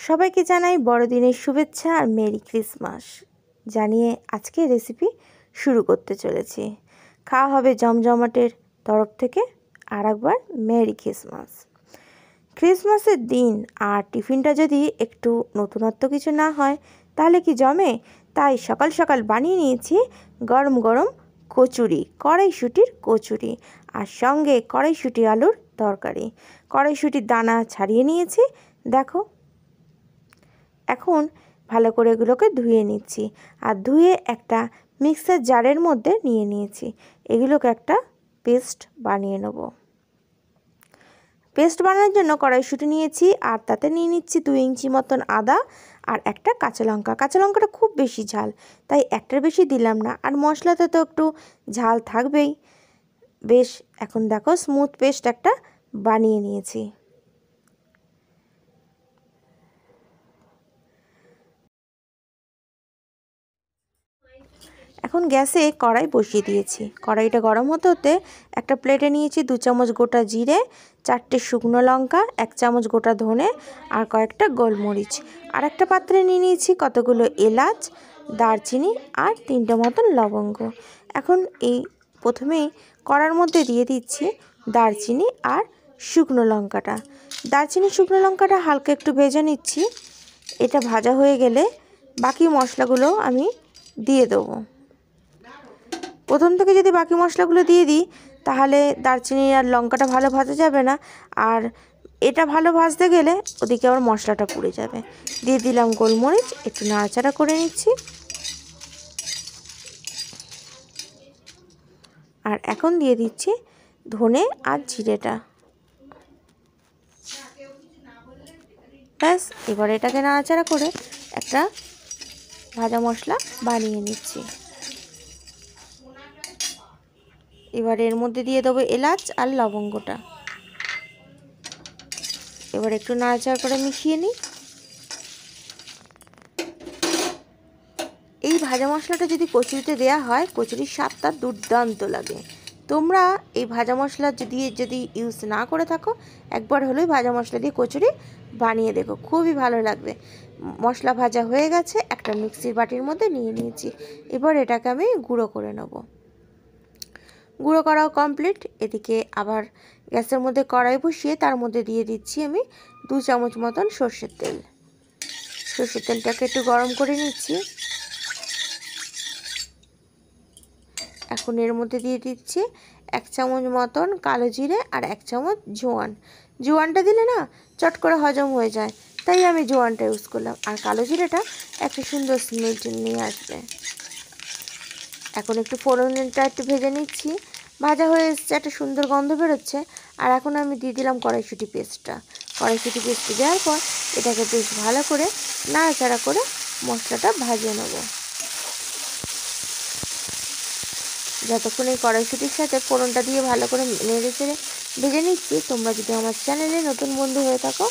সবাইকে জানাই বড়দিনের শুভেচ্ছা আর মেরি ক্রিসমাস জানিয়ে আজকে রেসিপি শুরু করতে চলেছি। খাওয়া হবে জমজমাটের তরফ থেকে আর একবার মেরি ক্রিসমাস। ক্রিসমাসের দিন আর টিফিনটা যদি একটু নতুনত্ব কিছু না হয় তাহলে কি জমে? তাই সকাল সকাল বানিয়ে নিয়েছি গরম গরম কচুরি, কড়াইশুঁটির কচুরি, আর সঙ্গে কড়াইশুঁটি আলুর তরকারি। কড়াইশুঁটির দানা ছাড়িয়ে নিয়েছি, দেখো। এখন ভালো করে এগুলোকে ধুয়ে নিচ্ছি, আর ধুয়ে একটা মিক্সার জারের মধ্যে নিয়ে নিয়েছি। এগুলোকে একটা পেস্ট বানিয়ে নেব। পেস্ট বানানোর জন্য কড়াইশুঁটি নিয়েছি, আর তাতে নিয়ে নিচ্ছি 2 ইঞ্চি মতন আদা আর একটা কাঁচা লঙ্কা। কাঁচা লঙ্কাটা খুব বেশি ঝাল, তাই একটার বেশি দিলাম না, আর মশলাতে তো একটু ঝাল থাকবেই। বেশ, এখন দেখো স্মুথ পেস্ট একটা বানিয়ে নিয়েছি। এখন গ্যাসে কড়াই বসিয়ে দিয়েছি। কড়াইটা গরম হতে হতে একটা প্লেটে নিয়েছি 2 চামচ গোটা জিরে, 4টে শুকনো লঙ্কা, 1 চামচ গোটা ধনে, আর কয়েকটা গোলমরিচ। আর একটা পাত্রে নিয়ে নিয়েছি কতগুলো এলাচ, দারচিনি আর 3টে মতন লবঙ্গ। এখন এই প্রথমেই কড়ার মধ্যে দিয়ে দিচ্ছি দারচিনি আর শুকনো লঙ্কাটা। দারচিনি শুকনো লঙ্কাটা হালকা একটু ভেজে নিচ্ছি। এটা ভাজা হয়ে গেলে বাকি মশলাগুলো আমি দিয়ে দেবো। প্রথম থেকে যদি বাকি মশলাগুলো দিয়ে দিই তাহলে দারচিনি আর লঙ্কাটা ভালো ভাজা যাবে না, আর এটা ভালো ভাজতে গেলে ওদিকে আবার মশলাটা পুড়ে যাবে। দিয়ে দিলাম গোলমরিচ, একটু নাড়াচাড়া করে নিচ্ছি। আর এখন দিয়ে দিচ্ছি ধনে আর জিরেটা। ব্যাস, এবার এটাকে নাড়াচাড়া করে একটা ভাজা মশলা বানিয়ে নিচ্ছি। এবার এর মধ্যে দিয়ে দেবো এলাচ আর লবঙ্গটা। এবার একটু নাড়াচাড়া করে মিশিয়ে নিই। এই ভাজা মশলাটা যদি কচুরিতে দেওয়া হয়, কচুরির স্বাদটা দুর্দান্ত লাগে। তোমরা এই ভাজা মশলা যদি ইউজ না করে থাকো, একবার হলেই ভাজা মশলা দিয়ে কচুরি বানিয়ে দেখো, খুবই ভালো লাগবে। মশলা ভাজা হয়ে গেছে, একটা মিক্সির বাটির মধ্যে নিয়ে নিয়েছি। এবার এটাকে আমি গুঁড়ো করে নেব। গুঁড়ো করাও কমপ্লিট। এদিকে আবার গ্যাসের মধ্যে কড়াই বসিয়ে তার মধ্যে দিয়ে দিচ্ছি আমি 2 চামচ মতন সর্ষের তেল। সর্ষের তেলটাকে একটু গরম করে নিচ্ছি। এখন এর মধ্যে দিয়ে দিচ্ছি 1 চামচ মতন কালো জিরে আর 1 চামচ জোয়ান। জোয়ানটা দিলে না চট করে হজম হয়ে যায়, তাই আমি জোয়ানটা ইউজ করলাম। আর কালো জিরেটা একটা সুন্দর স্মেল নিয়ে আসবে। এখন একটু ফোড়নটা একটু ভেজে নিচ্ছি। ভাজা হয়ে এসছে, একটা সুন্দর গন্ধ বেরোচ্ছে। আর এখন আমি দিয়ে দিলাম কড়াইশুঁটি পেস্টটা। কড়াইশুঁটি পেস্ট দেওয়ার পর এটাকে বেশ ভালো করে নাড়াচাড়া করে মশলাটা ভাজিয়ে নেব। যতক্ষণ এই কড়াইশুঁটির সাথে ফোড়নটা দিয়ে ভালো করে নেড়ে চেড়ে ভেজে নিচ্ছি। তোমরা যদি আমার চ্যানেলে নতুন বন্ধু হয়ে থাকো,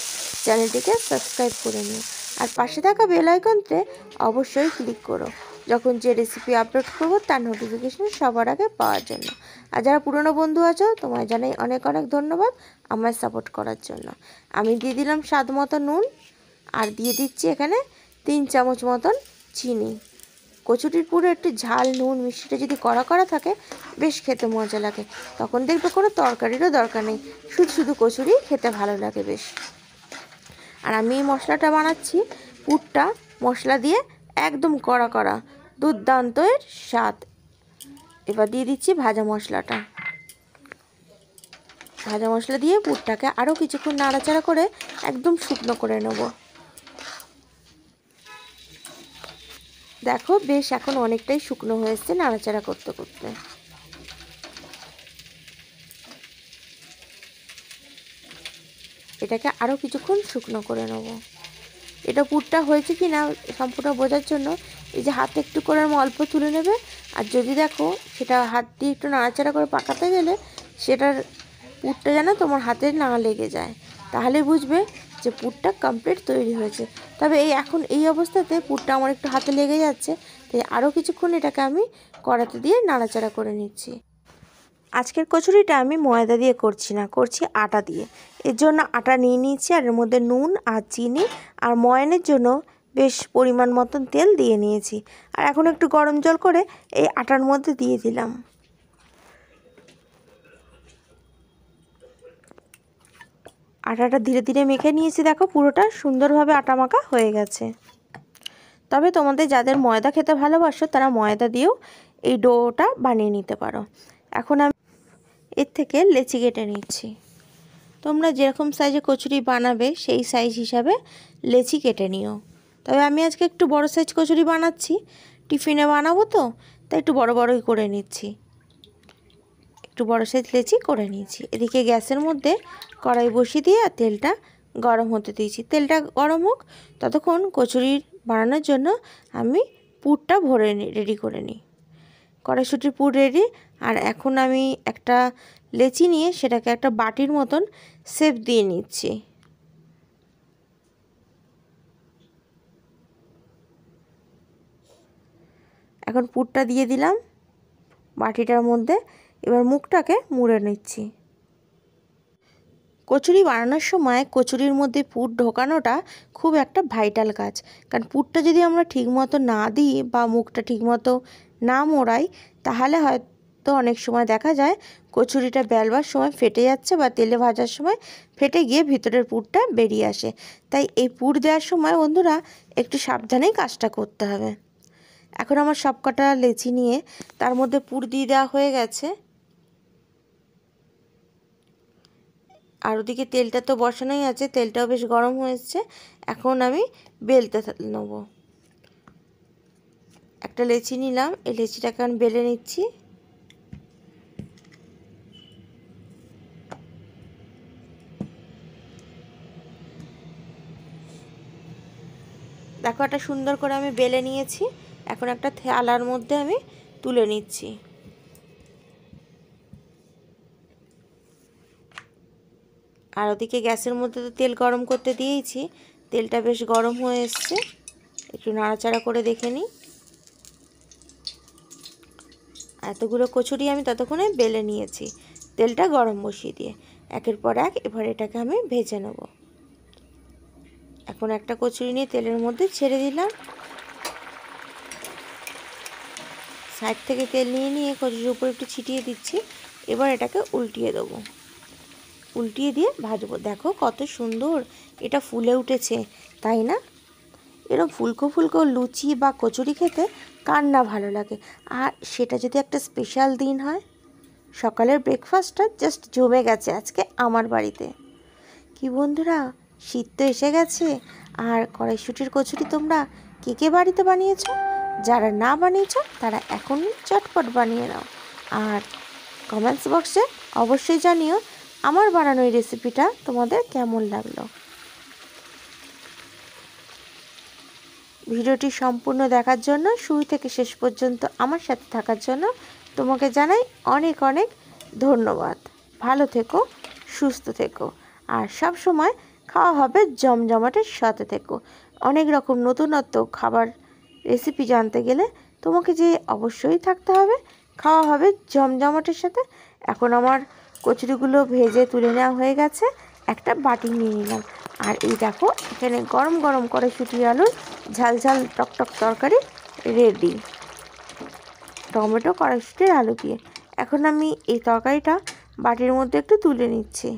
চ্যানেলটিকে সাবস্ক্রাইব করে নিও, আর পাশে থাকা বেল আইকনতে অবশ্যই ক্লিক করো, যখন যে রেসিপি আপলোড করবো তার নোটিফিকেশন সবার আগে পাওয়ার জন্য। আর যারা পুরনো বন্ধু আছো, তোমায় জানাই অনেক অনেক ধন্যবাদ আমায় সাপোর্ট করার জন্য। আমি দিয়ে দিলাম স্বাদ মতো নুন, আর দিয়ে দিচ্ছি এখানে 3 চামচ মতন চিনি। কচুরির পুরো একটু ঝাল নুন মিষ্টিটা যদি কড়া করা থাকে, বেশ খেতে মজা লাগে। তখন দেখবে কোনো তরকারিরও দরকার নেই, শুধু শুধু কচুরি খেতে ভালো লাগে বেশ। আর আমি এই মশলাটা বানাচ্ছি পুরটা মশলা দিয়ে, একদম কড়া কড়া, দুর্দান্ত এর স্বাদ। এবার দিয়ে দিচ্ছি ভাজা মশলাটা। ভাজা মশলা দিয়ে পুরটাকে আরও কিছুক্ষণ নাড়াচাড়া করে একদম শুকনো করে নেব। দেখো বেশ এখন অনেকটাই শুকনো হয়েছে নাড়াচাড়া করতে করতে। এটাকে আরও কিছুক্ষণ শুকনো করে নেব। এটা পুরটা হয়েছে কি না সম্পূর্ণ বোঝার জন্য এই যে হাতে একটু করে অল্প তুলে নেবে, আর যদি দেখো সেটা হাত দিয়ে একটু নাড়াচাড়া করে পাকাতে গেলে সেটার পুরটা যেন তোমার হাতে না লেগে যায়, তাহলে বুঝবে যে পুরটা কমপ্লিট তৈরি হয়েছে। তবে এখন এই অবস্থাতে পুরটা আমার একটু হাতে লেগে যাচ্ছে, তাই আরও কিছুক্ষণ এটাকে আমি কড়াতে দিয়ে নাড়াচাড়া করে নিচ্ছি। আজকের কচুরিটা আমি ময়দা দিয়ে করছি না, করছি আটা দিয়ে। এর জন্য আটা নিয়ে নিয়েছি আর এর মধ্যে নুন আর চিনি আর ময়ানের জন্য বেশ পরিমাণ মতন তেল দিয়ে নিয়েছি। আর এখন একটু গরম জল করে এই আটার মধ্যে দিয়ে দিলাম। আটাটা ধীরে ধীরে মেখে নিয়েছি, দেখো পুরোটা সুন্দরভাবে আটা মাখা হয়ে গেছে। তবে তোমাদের যাদের ময়দা খেতে ভালোবাসো তারা ময়দা দিয়েও এই ডোটা বানিয়ে নিতে পারো। এখন আমি এর থেকে লেচি কেটে নিচ্ছি। তোমরা যেরকম সাইজে কচুরি বানাবে সেই সাইজ হিসাবে লেচি কেটে নিও। তবে আমি আজকে একটু বড় সাইজ কচুরি বানাচ্ছি, টিফিনে বানাবো তো, তাই একটু বড় বড়ই করে নিচ্ছি। একটু বড় সাইজ লেচি করে নিয়েছি। এদিকে গ্যাসের মধ্যে কড়াই বসিয়ে দিয়ে তেলটা গরম হতে দিয়েছি। তেলটা গরম হোক, ততক্ষণ কচুরি বানানোর জন্য আমি পুরটা ভরে রেডি করে নিই। কড়াইশুঁটির পুর রেডি। আর এখন আমি একটা লেচি নিয়ে সেটাকে একটা বাটির মতন শেপ দিয়ে নিচ্ছি। এখন পুরটা দিয়ে দিলাম বাটিটার মধ্যে। এবার মুখটাকে মুড়ে নিচ্ছি। কচুরি বানানোর সময় কচুরির মধ্যে পুর ঢোকানোটা খুব একটা ভাইটাল কাজ। কারণ পুরটা যদি আমরা ঠিকমতো না দিই বা মুখটা ঠিকমতো না মোড়াই, তাহলে হয়তো অনেক সময় দেখা যায় কচুরিটা বেলবার সময় ফেটে যাচ্ছে বা তেলে ভাজার সময় ফেটে গিয়ে ভিতরের পুরটা বেরিয়ে আসে। তাই এই পুর দেওয়ার সময় বন্ধুরা একটু সাবধানেই কাজটা করতে হবে। এখন আমার সবকটা লেচি নিয়ে তার মধ্যে পুর দিয়ে দেওয়া হয়ে গেছে। আর ওদিকে তেলটা তো বসানোই আছে, তেলটাও বেশ গরম হয়েছে। এখন আমি বেলতে নেব। একটা লেচি নিলাম, এই লেচিটাকে আমি বেলে নিচ্ছি। দেখো একটা সুন্দর করে আমি বেলে নিয়েছি। এখন একটা থালার মধ্যে আমি তুলে নিচ্ছি। আর ওদিকে গ্যাসের মধ্যে তো তেল গরম করতে দিয়েছি, তেলটা বেশ গরম হয়ে এসছে। একটু নাড়াচাড়া করে দেখে নিই। এতগুলো কচুরি আমি ততক্ষণে বেলে নিয়েছি তেলটা গরম বসিয়ে দিয়ে। একের পর এক এবার এটাকে আমি ভেজে নেব। এখন একটা কচুরি নিয়ে তেলের মধ্যে ছেড়ে দিলাম। সাইড থেকে তেল নিয়ে নিয়ে কচুরির উপর একটু ছিটিয়ে দিচ্ছি। এবার এটাকে উল্টিয়ে দেবো। উল্টিয়ে দিয়ে ভাজবো। দেখো কত সুন্দর এটা ফুলে উঠেছে, তাই না? এরকম ফুলকো ফুলকো লুচি বা কচুরি খেতে কার না ভালো লাগে। আর সেটা যদি একটা স্পেশাল দিন হয়, সকালের ব্রেকফাস্টটা জাস্ট জমে গেছে আজকে আমার বাড়িতে। কি বন্ধুরা, শীত তো এসে গেছে। আর কড়াইশুঁটির কচুরি তোমরা কে কে বাড়িতে বানিয়েছো? যারা না বানিয়েছো তারা এখনই চটপট বানিয়ে নাও। আর কমেন্টস বক্সে অবশ্যই জানিও আমার বানানো এই রেসিপিটা তোমাদের কেমন লাগলো। ভিডিওটি সম্পূর্ণ দেখার জন্য, শুরু থেকে শেষ পর্যন্ত আমার সাথে থাকার জন্য তোমাকে জানাই অনেক অনেক ধন্যবাদ। ভালো থেকো, সুস্থ থেকো, আর সব সময় খাওয়া হবে জমজমাটের সাথে থেকো। অনেক রকম নতুনত্ব খাবার রেসিপি জানতে গেলে তোমাকে যে অবশ্যই থাকতে হবে খাওয়া হবে জমজমাটের সাথে। এখন আমার কচুরিগুলো ভেজে তুলে নেওয়া হয়ে গেছে, একটা বাটি নিয়ে নিলাম। আর এই দেখো এখানে গরম গরম কড়াইশুঁটি আলুর ঝাল ঝাল টকটক তরকারি রেডি, টমেটো কড়াইশুঁটির আলু দিয়ে। এখন আমি এই তরকারিটা বাটির মধ্যে একটু তুলে নিচ্ছি।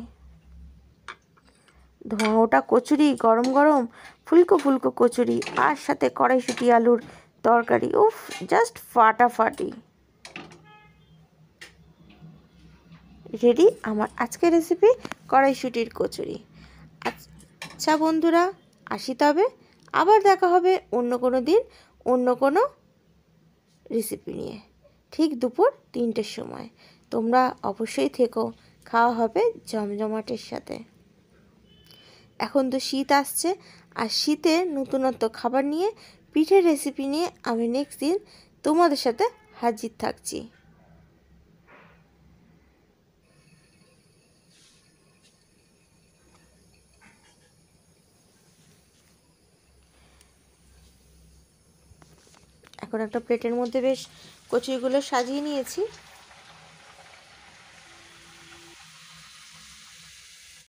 ধোঁয়া ওটা কচুরি, গরম গরম ফুলকো ফুলকো কচুরি আর সাথে কড়াইশুঁটি আলুর তরকারি, উফ জাস্ট ফাটাফাটি। রেডি আমার আজকের রেসিপি কড়াইশুঁটির কচুরি। আচ্ছা বন্ধুরা, আসি তবে। আবার দেখা হবে অন্য কোনো দিন অন্য কোনো রেসিপি নিয়ে, ঠিক দুপুর 3টের সময়। তোমরা অবশ্যই থেকো, খাওয়া হবে জমজমাটের সাথে। এখন তো শীত আসছে, আর শীতে নতুনত্ব খাবার নিয়ে, পিঠের রেসিপি নিয়ে আমি নেক্সট দিন তোমাদের সাথে হাজির থাকছি। এখন একটা প্লেটের মধ্যে বেশ কচুরিগুলো সাজিয়ে নিয়েছি।